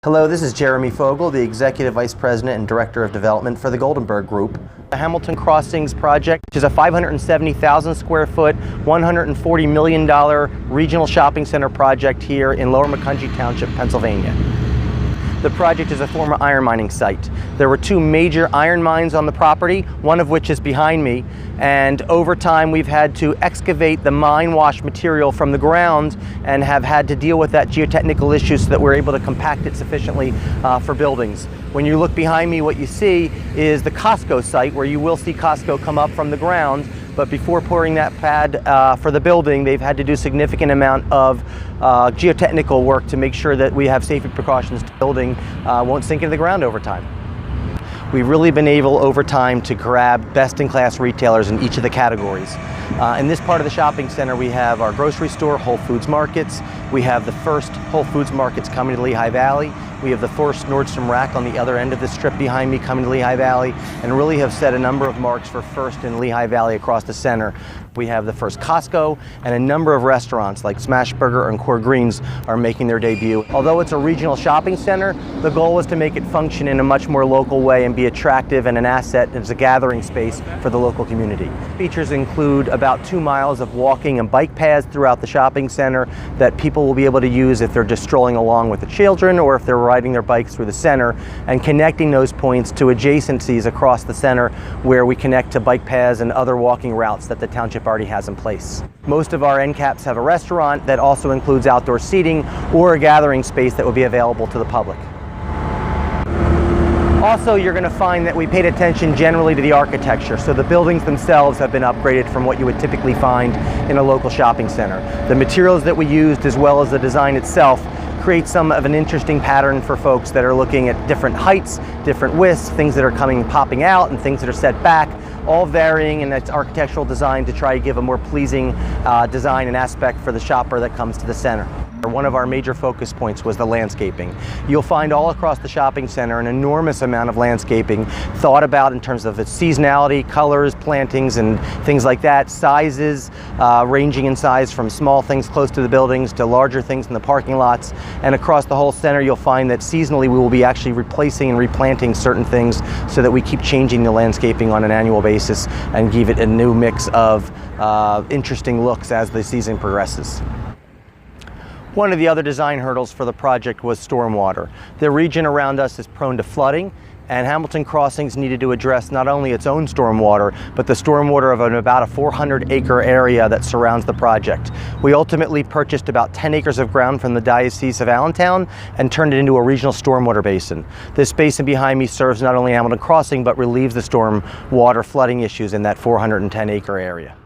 Hello, this is Jeremy Fogel, the Executive Vice President and Director of Development for the Goldenberg Group. The Hamilton Crossings project, which is a 570,000 square foot, $140 million regional shopping center project here in Lower Macungie Township, Pennsylvania. The project is a former iron mining site. There were two major iron mines on the property, one of which is behind me, and over time we've had to excavate the mine wash material from the ground and have had to deal with that geotechnical issue so that we're able to compact it sufficiently for buildings. When you look behind me, what you see is the Costco site, where you will see Costco come up from the ground. But before pouring that pad for the building, they've had to do a significant amount of geotechnical work to make sure that we have safety precautions. The building won't sink into the ground over time. We've really been able over time to grab best-in-class retailers in each of the categories. In this part of the shopping center, we have our grocery store, Whole Foods Markets. We have the first Whole Foods Markets coming to Lehigh Valley. We have the first Nordstrom Rack on the other end of the strip behind me coming to Lehigh Valley, and really have set a number of marks for first in Lehigh Valley across the center. We have the first Costco, and a number of restaurants like Smashburger and Core Greens are making their debut. Although it's a regional shopping center, the goal is to make it function in a much more local way and be attractive and an asset as a gathering space for the local community. Features include about 2 miles of walking and bike paths throughout the shopping center that people will be able to use if they're just strolling along with the children or if they're riding their bikes through the center, and connecting those points to adjacencies across the center where we connect to bike paths and other walking routes that the township already has in place. Most of our end caps have a restaurant that also includes outdoor seating or a gathering space that will be available to the public. Also, you're going to find that we paid attention generally to the architecture, so the buildings themselves have been upgraded from what you would typically find in a local shopping center. The materials that we used, as well as the design itself, create some of an interesting pattern for folks that are looking at different heights, different widths, things that are popping out and things that are set back, all varying in its architectural design to try to give a more pleasing design and aspect for the shopper that comes to the center. One of our major focus points was the landscaping. You'll find all across the shopping center an enormous amount of landscaping thought about in terms of its seasonality, colors, plantings, and things like that, sizes ranging in size from small things close to the buildings to larger things in the parking lots. And across the whole center, you'll find that seasonally we will be actually replacing and replanting certain things so that we keep changing the landscaping on an annual basis and give it a new mix of interesting looks as the season progresses. One of the other design hurdles for the project was stormwater. The region around us is prone to flooding, and Hamilton Crossings needed to address not only its own stormwater, but the stormwater of about a 400-acre area that surrounds the project. We ultimately purchased about 10 acres of ground from the Diocese of Allentown and turned it into a regional stormwater basin. This basin behind me serves not only Hamilton Crossing, but relieves the stormwater flooding issues in that 410-acre area.